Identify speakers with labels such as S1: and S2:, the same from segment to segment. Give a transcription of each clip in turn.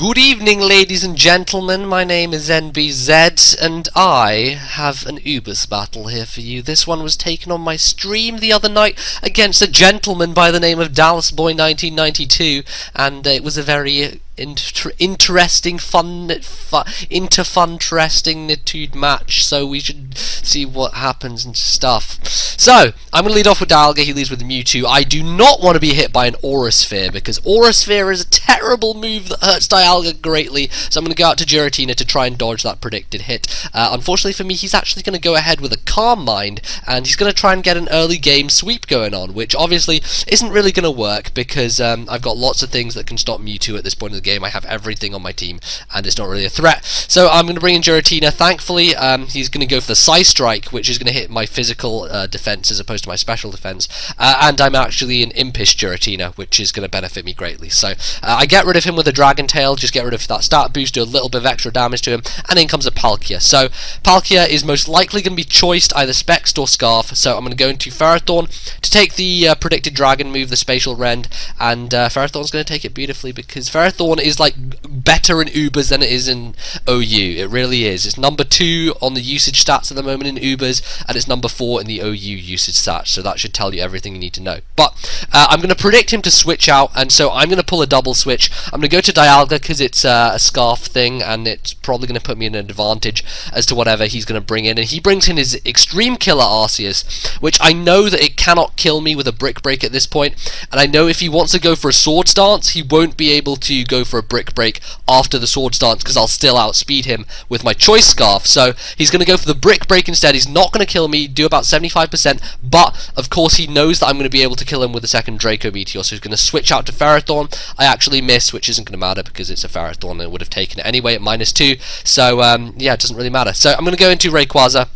S1: Good evening, ladies and gentlemen. My name is NBZ, and I have an Ubers battle here for you. This one was taken on my stream the other night against a gentleman by the name of DallasBoy1992, and it was a very interesting, interesting match, so we should see what happens and stuff. So, I'm going to lead off with Dialga, he leads with Mewtwo. I do not want to be hit by an Aura Sphere, because Aura Sphere is a terrible move that hurts Dialga greatly, so I'm going to go out to Giratina to try and dodge that predicted hit. Unfortunately for me, he's actually going to go ahead with a Calm Mind, and he's going to try and get an early game sweep going on, which obviously isn't really going to work, because I've got lots of things that can stop Mewtwo at this point in the game. I have everything on my team, and it's not really a threat. So I'm going to bring in Giratina. Thankfully, he's going to go for the Psy Strike, which is going to hit my physical defense as opposed to my special defense. And I'm actually an Impish Giratina, which is going to benefit me greatly. So I get rid of him with a Dragon Tail, just get rid of that stat boost, do a little bit of extra damage to him, and in comes a Palkia. So Palkia is most likely going to be choiced either Specs or Scarf, so I'm going to go into Ferrothorn to take the predicted Dragon move, the Spatial Rend, and Ferrothorn's going to take it beautifully, because Ferrothorn is like better in Ubers than it is in OU. It really is. It's number 2 on the usage stats at the moment in Ubers, and it's number 4 in the OU usage stats, so that should tell you everything you need to know. But I'm going to predict him to switch out, and so I'm going to pull a double switch. I'm going to go to Dialga because it's a Scarf thing, and it's probably going to put me in an advantage as to whatever he's going to bring in, and he brings in his Extreme Killer Arceus, which I know that it cannot kill me with a Brick Break at this point, and I know if he wants to go for a Swords Dance, he won't be able to go for a Brick Break after the Swords Dance, because I'll still outspeed him with my Choice Scarf. So he's going to go for the Brick Break instead. He's not going to kill me, do about 75%, but of course he knows that I'm going to be able to kill him with the second Draco Meteor, so he's going to switch out to Ferrothorn. I actually miss, which isn't going to matter because it's a Ferrothorn and it would have taken it anyway at -2, so yeah, it doesn't really matter. So I'm going to go into Rayquaza,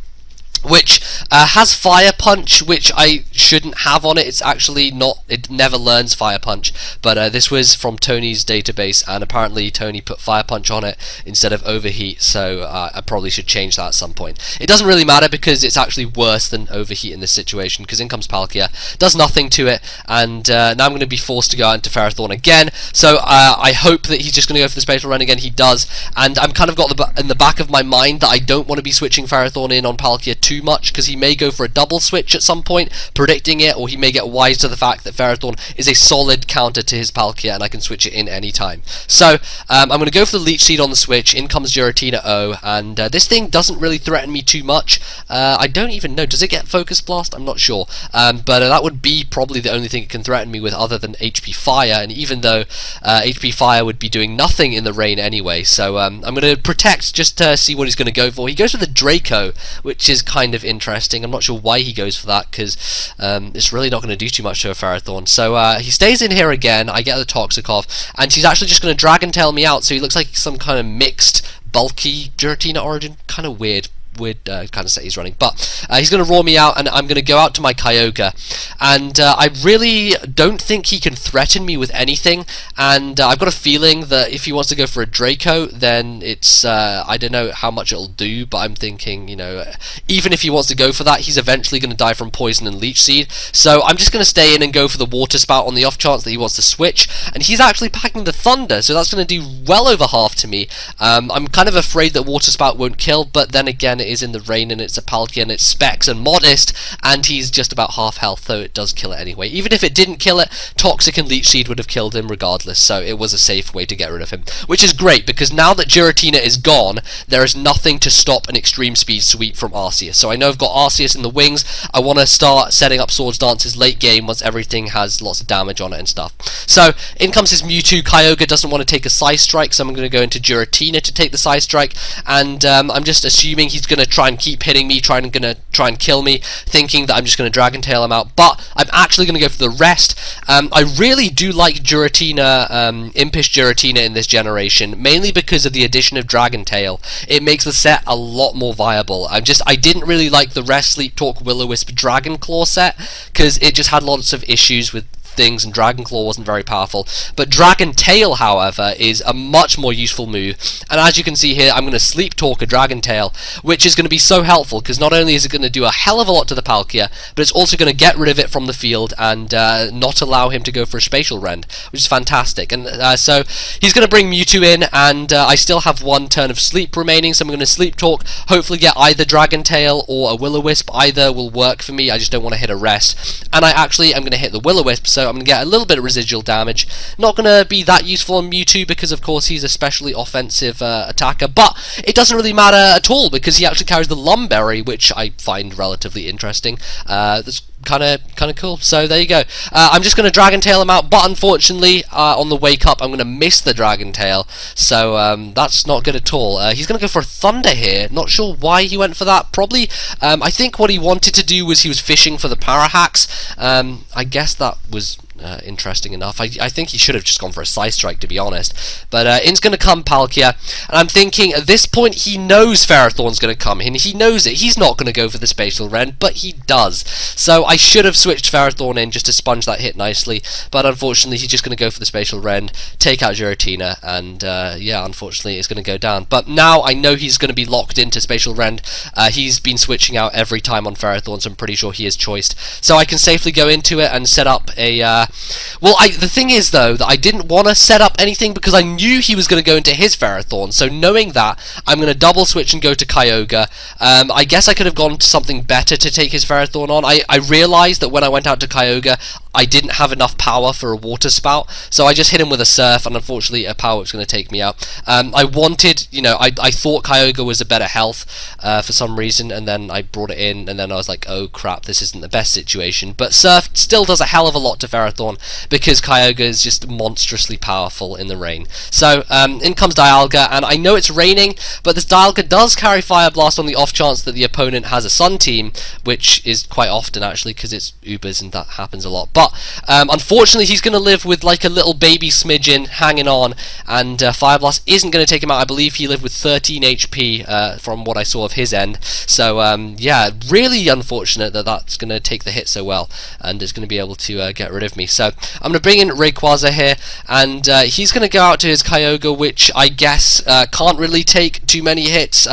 S1: which has Fire Punch, which I shouldn't have on it. It's actually not, it never learns Fire Punch, but this was from Tony's database, and apparently Tony put Fire Punch on it instead of Overheat, so I probably should change that at some point. It doesn't really matter because it's actually worse than Overheat in this situation, because in comes Palkia, does nothing to it, and now I'm going to be forced to go out into Ferrothorn again, so I hope that he's just going to go for the Spatial Run again. He does, and I'm kind of got in the back of my mind that I don't want to be switching Ferrothorn in on Palkia too much, because he may go for a double switch at some point, predicting it, or he may get wise to the fact that Ferrothorn is a solid counter to his Palkia and I can switch it in any time. So I'm going to go for the Leech Seed on the switch. In comes Giratina O, and this thing doesn't really threaten me too much. I don't even know, does it get Focus Blast? I'm not sure, but that would be probably the only thing it can threaten me with other than HP Fire, and even though HP Fire would be doing nothing in the rain anyway, so I'm going to protect just to see what he's going to go for. He goes for the Draco, which is kind of interesting. I'm not sure why he goes for that, because it's really not going to do too much to a Ferrothorn. So he stays in here again. I get the Toxicroak, and he's actually just going to Dragon Tail me out, so he looks like some kind of mixed, bulky Giratina origin. Kind of weird kind of set he's running, but he's going to roar me out, and I'm going to go out to my Kyogre, and I really don't think he can threaten me with anything, and I've got a feeling that if he wants to go for a Draco, then it's I don't know how much it'll do, but I'm thinking, you know, even if he wants to go for that, he's eventually going to die from Poison and Leech Seed, so I'm just going to stay in and go for the Water Spout on the off chance that he wants to switch, and he's actually packing the Thunder, so that's going to do well over half to me. I'm kind of afraid that Water Spout won't kill, but then again, it is in the rain, and it's a Palkia, and it's Specs and Modest, and he's just about half health, though it does kill it anyway. Even if it didn't kill it, Toxic and Leech Seed would have killed him regardless, so it was a safe way to get rid of him, which is great, because now that Giratina is gone, there is nothing to stop an Extreme Speed sweep from Arceus. So I know I've got Arceus in the wings. I want to start setting up Swords Dances late game once everything has lots of damage on it and stuff. So in comes his Mewtwo. Kyogre doesn't want to take a Psy Strike, so I'm going to go into Giratina to take the Psy Strike, and I'm just assuming he's going to try and keep hitting me, try and kill me, thinking that I'm just going to Dragon Tail him out, but I'm actually going to go for the rest. I really do like Giratina, Impish Giratina in this generation, mainly because of the addition of Dragon Tail. It makes the set a lot more viable. I didn't really like the Rest, Sleep, Talk, Will-O-Wisp Dragon Claw set, because it just had lots of issues with things, and Dragon Claw wasn't very powerful. But Dragon Tail, however, is a much more useful move, and as you can see here, I'm going to Sleep Talk a Dragon Tail, which is going to be so helpful, because not only is it going to do a hell of a lot to the Palkia, but it's also going to get rid of it from the field and not allow him to go for a Spatial Rend, which is fantastic. And so he's going to bring Mewtwo in, and I still have one turn of sleep remaining, so I'm going to Sleep Talk, hopefully get either Dragon Tail or a Will-O-Wisp. Either will work for me, I just don't want to hit a rest. And I'm going to hit the Will-O-Wisp, so I'm going to get a little bit of residual damage. Not going to be that useful on Mewtwo, because of course he's a specially offensive attacker, but it doesn't really matter at all, because he actually carries the Lumberry, which I find relatively interesting. That's kind of cool. So there you go. I'm just going to Dragon Tail him out, but unfortunately on the wake up I'm going to miss the Dragon Tail, so that's not good at all. He's going to go for a Thunder here. Not sure why he went for that. Probably I think what he wanted to do was he was fishing for the Para Hacks. I guess that was interesting enough. I think he should have just gone for a Scythe Strike, to be honest. But in's going to come Palkia, and I'm thinking at this point he knows Ferrothorn's going to come in. He knows it. He's not going to go for the Spatial Rend, but he does. So I should have switched Ferrothorn in just to sponge that hit nicely, but unfortunately he's just going to go for the Spatial Rend, take out Giratina, and yeah, unfortunately it's going to go down. But now I know he's going to be locked into Spatial Rend. He's been switching out every time on Ferrothorn, so I'm pretty sure he is choiced. So I can safely go into it and set up a well, the thing is, though, that I didn't want to set up anything because I knew he was going to go into his Ferrothorn, so knowing that, I'm going to double switch and go to Kyogre. I guess I could have gone to something better to take his Ferrothorn on. I realised that when I went out to Kyogre, I didn't have enough power for a Water Spout, so I just hit him with a Surf, and unfortunately a Power Whip's going to take me out. I wanted, you know, I thought Kyogre was a better health for some reason, and then I brought it in, and then I was like, oh crap, this isn't the best situation. But Surf still does a hell of a lot to Ferrothorn, because Kyogre is just monstrously powerful in the rain. So in comes Dialga, and I know it's raining, but this Dialga does carry Fire Blast on the off chance that the opponent has a Sun team, which is quite often actually, because it's Ubers and that happens a lot. But unfortunately he's going to live with like a little baby Smidgen hanging on, and Fire Blast isn't going to take him out. I believe he lived with 13 HP from what I saw of his end. So yeah, really unfortunate that that's going to take the hit so well and is going to be able to get rid of me. So I'm going to bring in Rayquaza here, and he's going to go out to his Kyogre, which I guess can't really take too many hits,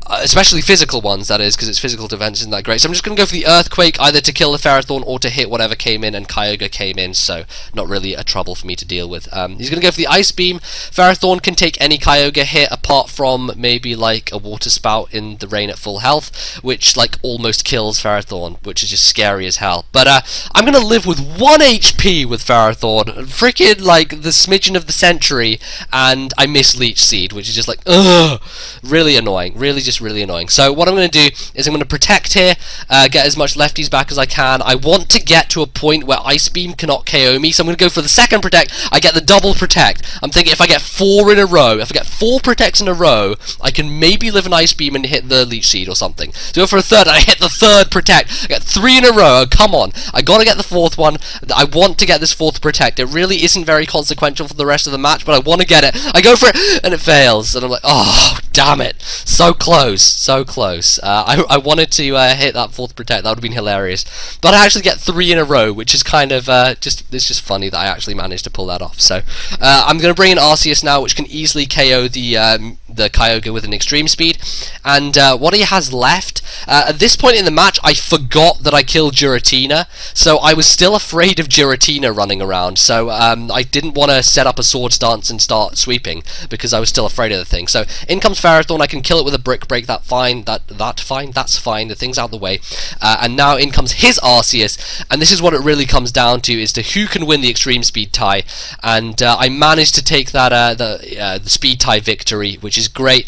S1: especially physical ones, that is, because its physical defense isn't that great. So I'm just going to go for the Earthquake, either to kill the Ferrothorn or to hit whatever came in, and Kyogre came in, so not really a trouble for me to deal with. He's going to go for the Ice Beam. Ferrothorn can take any Kyogre hit apart from maybe like a Water Spout in the rain at full health, which like almost kills Ferrothorn, which is just scary as hell. But I'm going to live with 1 HP with Ferrothorn, freaking like the Smidgen of the century, and I miss Leech Seed, which is just like, ugh, really annoying, really just really annoying. So what I'm going to do is I'm going to protect here, get as much lefties back as I can. I want to get to a point where Ice Beam cannot KO me, so I'm going to go for the second Protect. I get the double Protect. I'm thinking if I get 4 in a row, if I get 4 Protects in a row, I can maybe live an Ice Beam and hit the Leech Seed or something. So go for a third, and I hit the third Protect. I get 3 in a row. Come on, I got to get the 4th one. I want to get this 4th Protect. It really isn't very consequential for the rest of the match, but I want to get it. I go for it, and it fails, and I'm like, oh, damn it. So close, so close. I wanted to hit that 4th Protect. That would have been hilarious. But I actually get 3 in a row, which is kind of it's just funny that I actually managed to pull that off. So I'm going to bring in Arceus now, which can easily KO the Kyogre with an extreme speed. And what he has left, at this point in the match, I forgot that I killed Giratina, so I was still afraid of Giratina running around. So I didn't want to set up a Swords Dance and start sweeping because I was still afraid of the thing. So in comes Ferrothorn. I can kill it with a Brick Break. That's fine. That's fine. The thing's out of the way. And now in comes his Arceus, and this is what it really comes down to, is to who can win the extreme speed tie. And I managed to take that the speed tie victory, which is great.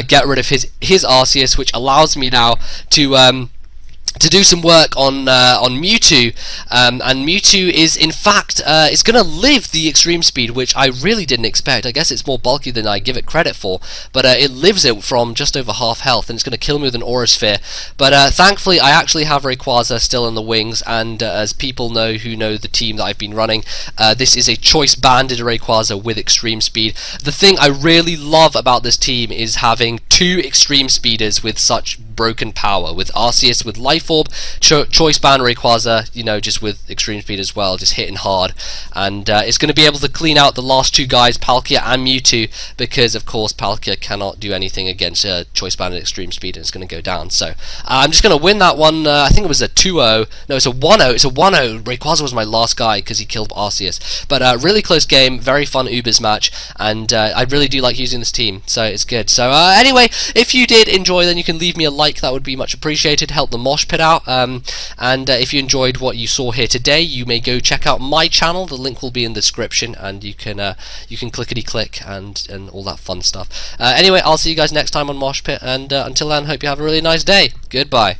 S1: Get rid of his Arceus, which allows me now to do some work on Mewtwo, and Mewtwo is in fact it's going to live the extreme speed, which I really didn't expect. I guess it's more bulky than I give it credit for, but it lives it from just over half health, and it's going to kill me with an Aura Sphere. But thankfully I actually have Rayquaza still in the wings, and as people know who know the team that I've been running, this is a choice banded Rayquaza with extreme speed. The thing I really love about this team is having 2 extreme speeders with such broken power with Arceus with Life Orb, Choice Band Rayquaza, you know, just with extreme speed as well, just hitting hard, and it's going to be able to clean out the last two guys, Palkia and Mewtwo, because of course Palkia cannot do anything against Choice Band at extreme speed, and it's going to go down. So I'm just going to win that one. I think it was a 2-0. No, it's a 1-0. It's a 1-0. Rayquaza was my last guy because he killed Arceus. But really close game, very fun Ubers match, and I really do like using this team, so it's good. So anyway, if you did enjoy, then you can leave me a like. That would be much appreciated. Help the Mosh Pit out. And if you enjoyed what you saw here today, you may go check out my channel. The link will be in the description, and you can clickety click and all that fun stuff. Anyway, I'll see you guys next time on Mosh Pit, and until then, hope you have a really nice day. Goodbye.